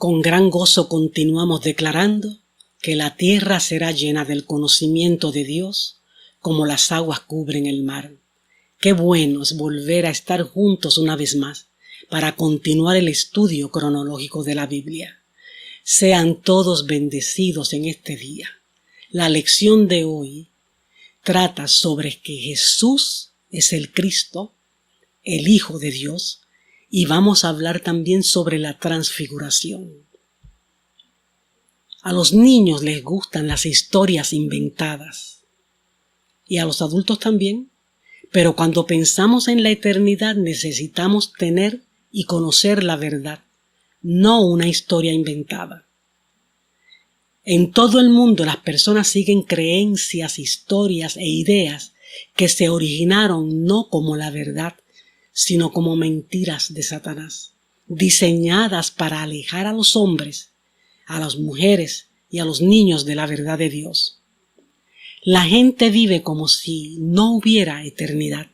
Con gran gozo continuamos declarando que la tierra será llena del conocimiento de Dios como las aguas cubren el mar. Qué bueno es volver a estar juntos una vez más para continuar el estudio cronológico de la Biblia. Sean todos bendecidos en este día. La lección de hoy trata sobre que Jesús es el Cristo, el Hijo de Dios, y vamos a hablar también sobre la transfiguración. A los niños les gustan las historias inventadas y a los adultos también, pero cuando pensamos en la eternidad necesitamos tener y conocer la verdad, no una historia inventada. En todo el mundo las personas siguen creencias, historias e ideas que se originaron no como la verdad, sino como mentiras de Satanás, diseñadas para alejar a los hombres, a las mujeres y a los niños de la verdad de Dios. La gente vive como si no hubiera eternidad,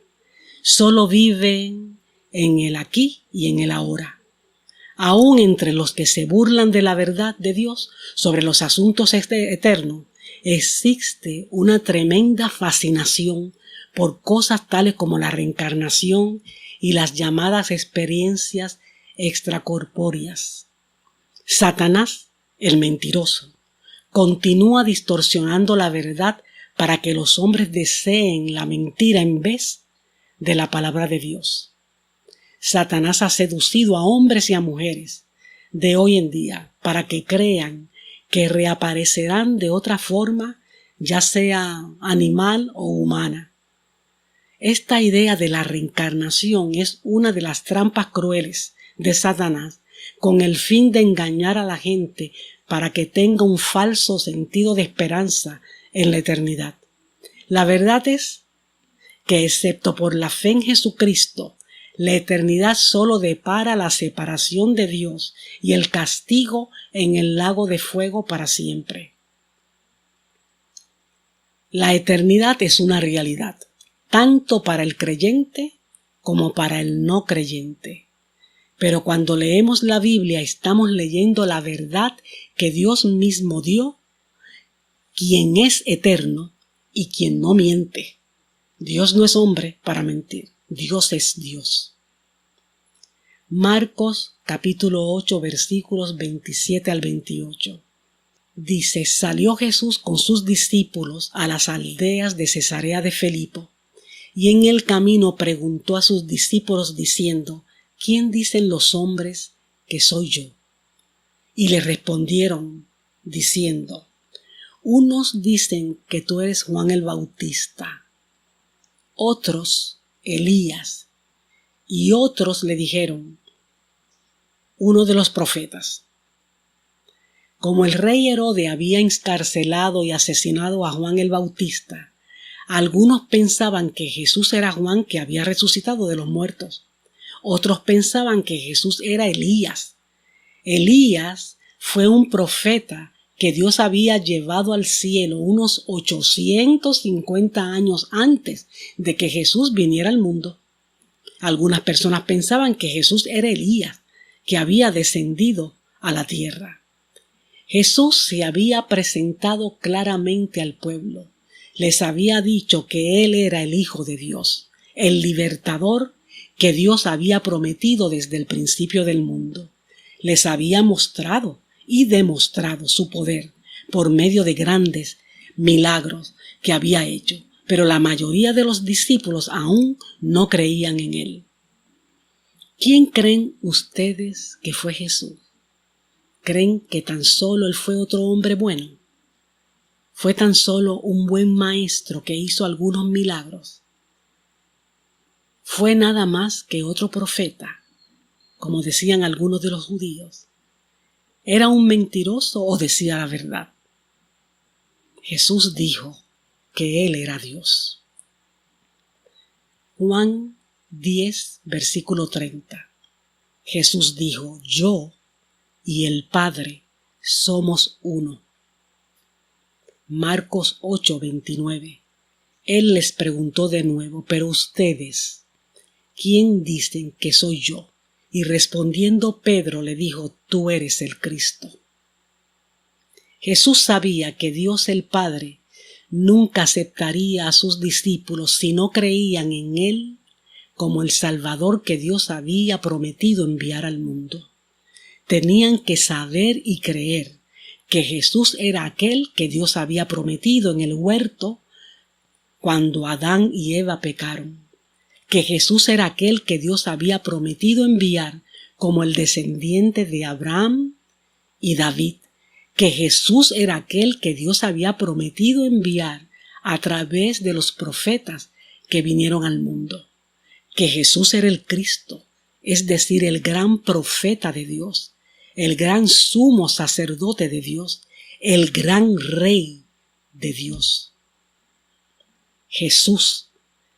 solo viven en el aquí y en el ahora. Aún entre los que se burlan de la verdad de Dios sobre los asuntos eternos, existe una tremenda fascinación por cosas tales como la reencarnación y las llamadas experiencias extracorpóreas. Satanás, el mentiroso, continúa distorsionando la verdad para que los hombres deseen la mentira en vez de la palabra de Dios. Satanás ha seducido a hombres y a mujeres de hoy en día para que crean que reaparecerán de otra forma, ya sea animal o humana. Esta idea de la reencarnación es una de las trampas crueles de Satanás con el fin de engañar a la gente para que tenga un falso sentido de esperanza en la eternidad. La verdad es que excepto por la fe en Jesucristo, la eternidad solo depara la separación de Dios y el castigo en el lago de fuego para siempre. La eternidad es una realidad, tanto para el creyente como para el no creyente. Pero cuando leemos la Biblia estamos leyendo la verdad que Dios mismo dio, quien es eterno y quien no miente. Dios no es hombre para mentir, Dios es Dios. Marcos capítulo 8 versículos 27 al 28. Dice: salió Jesús con sus discípulos a las aldeas de Cesarea de Filipo, y en el camino preguntó a sus discípulos diciendo: ¿quién dicen los hombres que soy yo? Y le respondieron diciendo: unos dicen que tú eres Juan el Bautista, otros Elías, y otros le dijeron: uno de los profetas. Como el rey Herodes había encarcelado y asesinado a Juan el Bautista, algunos pensaban que Jesús era Juan que había resucitado de los muertos. Otros pensaban que Jesús era Elías. Elías fue un profeta que Dios había llevado al cielo unos 850 años antes de que Jesús viniera al mundo. Algunas personas pensaban que Jesús era Elías, que había descendido a la tierra. Jesús se había presentado claramente al pueblo. Les había dicho que Él era el Hijo de Dios, el libertador que Dios había prometido desde el principio del mundo. Les había mostrado y demostrado su poder por medio de grandes milagros que había hecho, pero la mayoría de los discípulos aún no creían en Él. ¿Quién creen ustedes que fue Jesús? ¿Creen que tan solo Él fue otro hombre bueno? ¿Fue tan solo un buen maestro que hizo algunos milagros? ¿Fue nada más que otro profeta, como decían algunos de los judíos? ¿Era un mentiroso o decía la verdad? Jesús dijo que Él era Dios. Juan 10, versículo 30. Jesús dijo: yo y el Padre somos uno. Marcos 8, 29. Él les preguntó de nuevo: pero ustedes, ¿quién dicen que soy yo? Y respondiendo Pedro le dijo: Tú eres el Cristo. Jesús sabía que Dios el Padre nunca aceptaría a sus discípulos si no creían en Él como el Salvador que Dios había prometido enviar al mundo. Tenían que saber y creer que Jesús era aquel que Dios había prometido en el huerto cuando Adán y Eva pecaron, que Jesús era aquel que Dios había prometido enviar como el descendiente de Abraham y David, que Jesús era aquel que Dios había prometido enviar a través de los profetas que vinieron al mundo, que Jesús era el Cristo, es decir, el gran profeta de Dios, el gran sumo sacerdote de Dios, el gran rey de Dios. Jesús,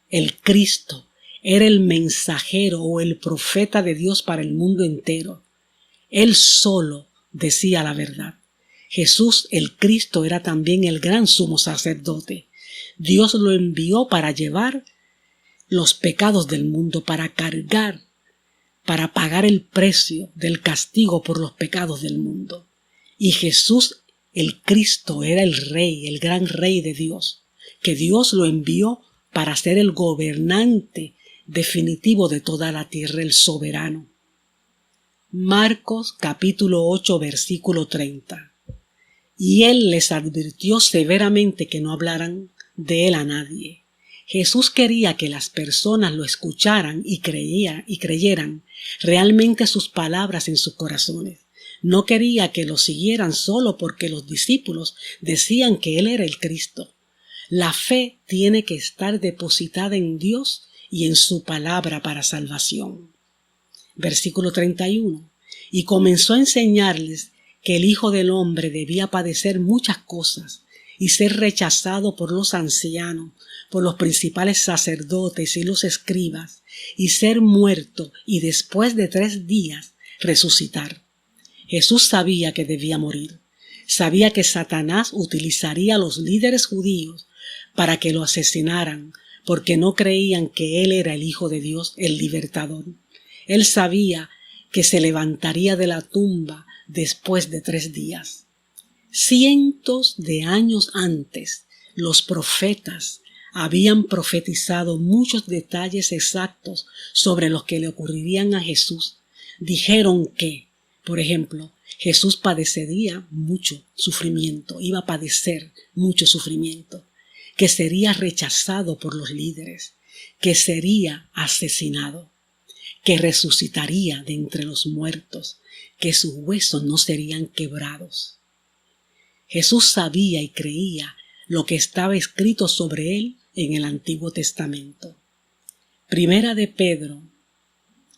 el Cristo, era el mensajero o el profeta de Dios para el mundo entero. Él solo decía la verdad. Jesús, el Cristo, era también el gran sumo sacerdote. Dios lo envió para llevar los pecados del mundo, para cargar, para pagar el precio del castigo por los pecados del mundo. Y Jesús, el Cristo, era el Rey, el gran Rey de Dios, que Dios lo envió para ser el gobernante definitivo de toda la tierra, el soberano. Marcos capítulo 8 versículo 30. Y él les advirtió severamente que no hablaran de él a nadie. Jesús quería que las personas lo escucharan y creyeran realmente sus palabras en sus corazones. No quería que lo siguieran solo porque los discípulos decían que él era el Cristo. La fe tiene que estar depositada en Dios y en su palabra para salvación. Versículo 31. Y comenzó a enseñarles que el Hijo del Hombre debía padecer muchas cosas y ser rechazado por los ancianos, por los principales sacerdotes y los escribas, y ser muerto y después de 3 días resucitar. Jesús sabía que debía morir. Sabía que Satanás utilizaría a los líderes judíos para que lo asesinaran, porque no creían que él era el Hijo de Dios, el libertador. Él sabía que se levantaría de la tumba después de 3 días. Cientos de años antes, los profetas habían profetizado muchos detalles exactos sobre los que le ocurrirían a Jesús. Dijeron que, por ejemplo, Jesús padecería mucho sufrimiento, iba a padecer mucho sufrimiento, que sería rechazado por los líderes, que sería asesinado, que resucitaría de entre los muertos, que sus huesos no serían quebrados. Jesús sabía y creía lo que estaba escrito sobre él en el Antiguo Testamento. Primera de Pedro,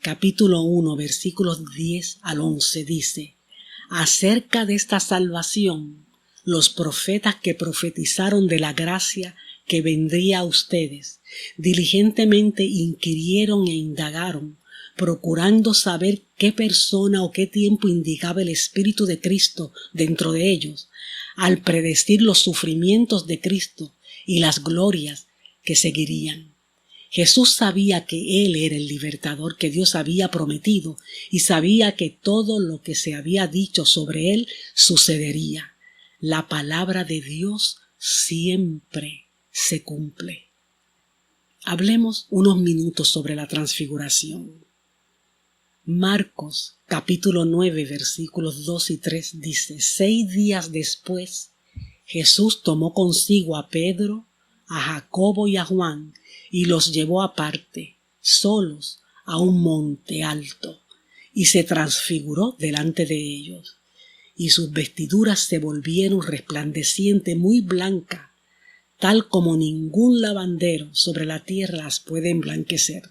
capítulo 1, versículos 10 al 11 dice: acerca de esta salvación, los profetas que profetizaron de la gracia que vendría a ustedes, diligentemente inquirieron e indagaron, procurando saber qué persona o qué tiempo indicaba el Espíritu de Cristo dentro de ellos, al predecir los sufrimientos de Cristo y las glorias que seguirían. Jesús sabía que Él era el libertador que Dios había prometido y sabía que todo lo que se había dicho sobre Él sucedería. La palabra de Dios siempre se cumple. Hablemos unos minutos sobre la transfiguración. Marcos capítulo 9 versículos 2 y 3 dice: 6 días después, Jesús tomó consigo a Pedro, a Jacobo y a Juan y los llevó aparte, solos, a un monte alto, y se transfiguró delante de ellos. Y sus vestiduras se volvieron resplandecientes, muy blancas, tal como ningún lavandero sobre la tierra las puede emblanquecer.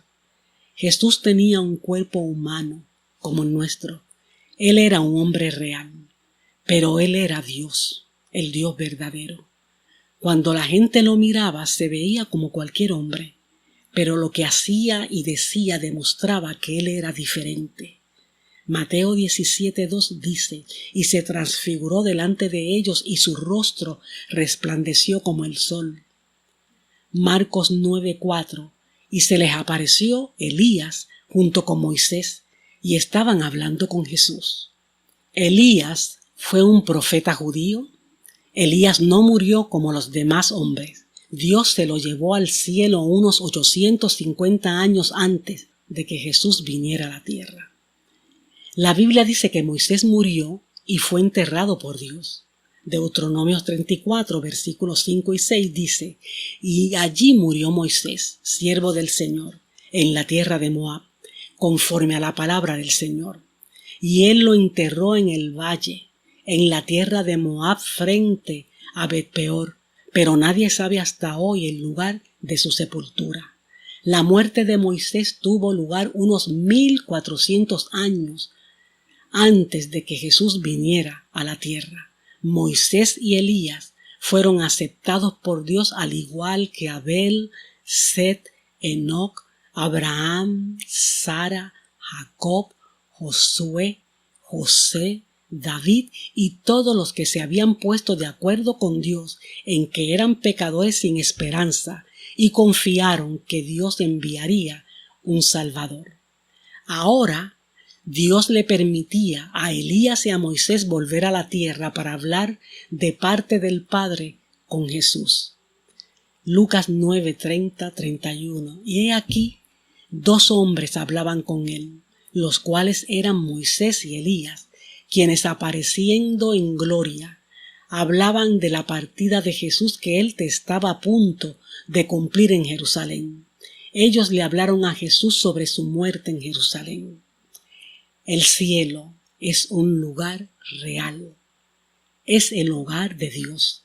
Jesús tenía un cuerpo humano como el nuestro. Él era un hombre real, pero Él era Dios, el Dios verdadero. Cuando la gente lo miraba se veía como cualquier hombre, pero lo que hacía y decía demostraba que Él era diferente. Mateo 17:2 dice: y se transfiguró delante de ellos y su rostro resplandeció como el sol. Marcos 9:4: y se les apareció Elías junto con Moisés, y estaban hablando con Jesús. Elías fue un profeta judío. Elías no murió como los demás hombres. Dios se lo llevó al cielo unos 850 años antes de que Jesús viniera a la tierra. La Biblia dice que Moisés murió y fue enterrado por Dios. Deuteronomios 34, versículos 5 y 6 dice: y allí murió Moisés, siervo del Señor, en la tierra de Moab, conforme a la palabra del Señor. Y él lo enterró en el valle, en la tierra de Moab, frente a Bet-peor, pero nadie sabe hasta hoy el lugar de su sepultura. La muerte de Moisés tuvo lugar unos 1400 años antes de que Jesús viniera a la tierra. Moisés y Elías fueron aceptados por Dios al igual que Abel, Set, Enoc, Abraham, Sara, Jacob, Josué, José, David y todos los que se habían puesto de acuerdo con Dios en que eran pecadores sin esperanza y confiaron que Dios enviaría un Salvador. Ahora, Dios le permitía a Elías y a Moisés volver a la tierra para hablar de parte del Padre con Jesús. Lucas 9, 30, 31. Y he aquí, 2 hombres hablaban con él, los cuales eran Moisés y Elías, quienes apareciendo en gloria, hablaban de la partida de Jesús que él estaba a punto de cumplir en Jerusalén. Ellos le hablaron a Jesús sobre su muerte en Jerusalén. El cielo es un lugar real. Es el hogar de Dios.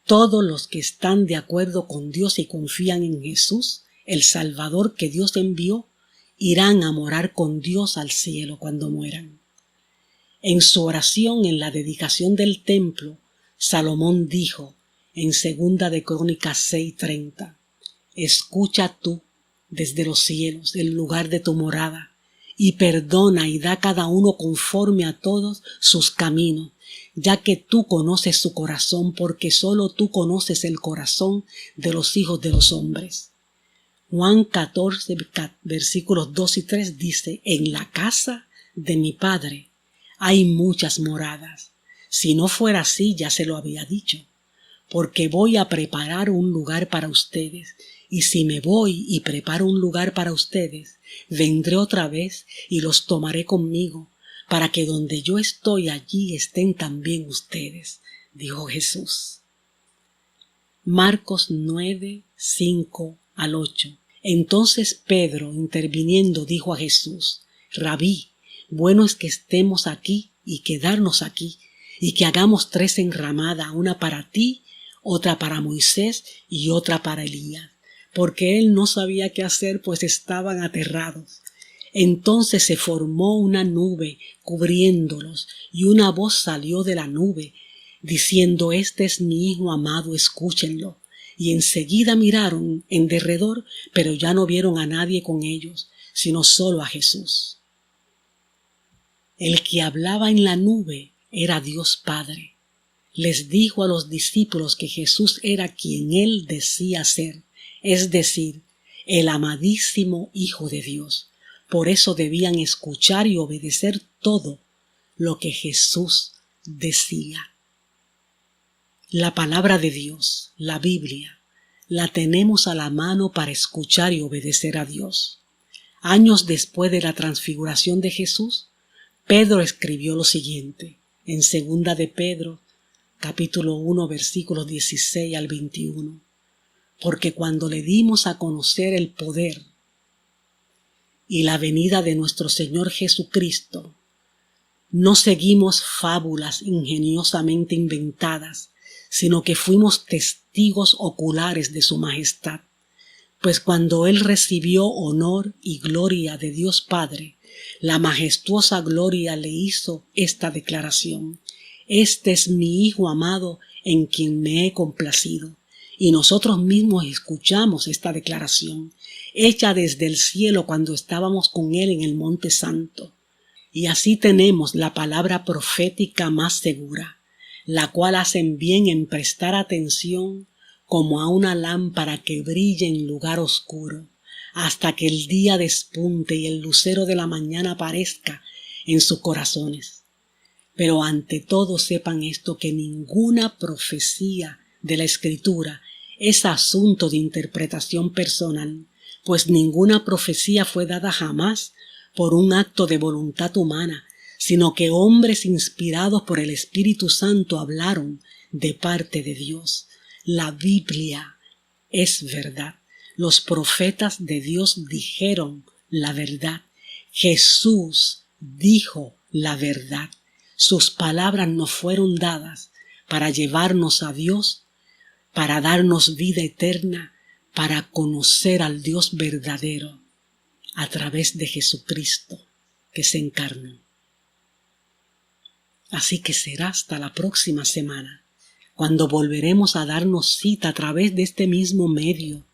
Todos los que están de acuerdo con Dios y confían en Jesús, el Salvador que Dios envió, irán a morar con Dios al cielo cuando mueran. En su oración en la dedicación del templo, Salomón dijo en 2 de Crónicas 6:30: escucha tú desde los cielos el lugar de tu morada, y perdona y da a cada uno conforme a todos sus caminos, ya que tú conoces su corazón, porque solo tú conoces el corazón de los hijos de los hombres. Juan 14, versículos 2 y 3 dice: en la casa de mi Padre hay muchas moradas. Si no fuera así, ya se lo había dicho, porque voy a preparar un lugar para ustedes. Y si me voy y preparo un lugar para ustedes, vendré otra vez y los tomaré conmigo, para que donde yo estoy, allí estén también ustedes, dijo Jesús. Marcos 9, 5 al 8. Entonces Pedro, interviniendo, dijo a Jesús: Rabí, bueno es que estemos aquí y quedarnos aquí, y que hagamos 3 enramadas, una para ti, otra para Moisés y otra para Elías. Porque él no sabía qué hacer, pues estaban aterrados. Entonces se formó una nube cubriéndolos, y una voz salió de la nube, diciendo: este es mi Hijo amado, escúchenlo. Y enseguida miraron en derredor, pero ya no vieron a nadie con ellos, sino solo a Jesús. El que hablaba en la nube era Dios Padre. Les dijo a los discípulos que Jesús era quien él decía ser, es decir, el amadísimo Hijo de Dios. Por eso debían escuchar y obedecer todo lo que Jesús decía. La palabra de Dios, la Biblia, la tenemos a la mano para escuchar y obedecer a Dios. Años después de la transfiguración de Jesús, Pedro escribió lo siguiente en 2 de Pedro, capítulo 1, versículos 16 al 21. Porque cuando le dimos a conocer el poder y la venida de nuestro Señor Jesucristo, no seguimos fábulas ingeniosamente inventadas, sino que fuimos testigos oculares de su majestad. Pues cuando él recibió honor y gloria de Dios Padre, la majestuosa gloria le hizo esta declaración: este es mi Hijo amado en quien me he complacido. Y nosotros mismos escuchamos esta declaración, hecha desde el cielo cuando estábamos con él en el Monte Santo. Y así tenemos la palabra profética más segura, la cual hacen bien en prestar atención como a una lámpara que brilla en lugar oscuro, hasta que el día despunte y el lucero de la mañana aparezca en sus corazones. Pero ante todo sepan esto, que ninguna profecía de la Escritura es asunto de interpretación personal, pues ninguna profecía fue dada jamás por un acto de voluntad humana, sino que hombres inspirados por el Espíritu Santo hablaron de parte de Dios. La Biblia es verdad. Los profetas de Dios dijeron la verdad. Jesús dijo la verdad. Sus palabras nos fueron dadas para llevarnos a Dios, para darnos vida eterna, para conocer al Dios verdadero a través de Jesucristo que se encarnó. Así que será hasta la próxima semana, cuando volveremos a darnos cita a través de este mismo medio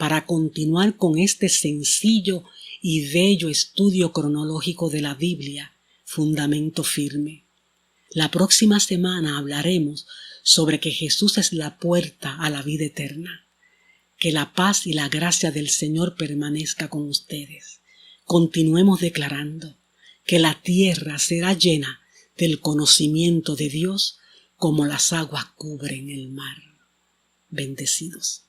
para continuar con este sencillo y bello estudio cronológico de la Biblia, fundamento firme. La próxima semana hablaremos sobre que Jesús es la puerta a la vida eterna. Que la paz y la gracia del Señor permanezca con ustedes. Continuemos declarando que la tierra será llena del conocimiento de Dios como las aguas cubren el mar. Bendecidos.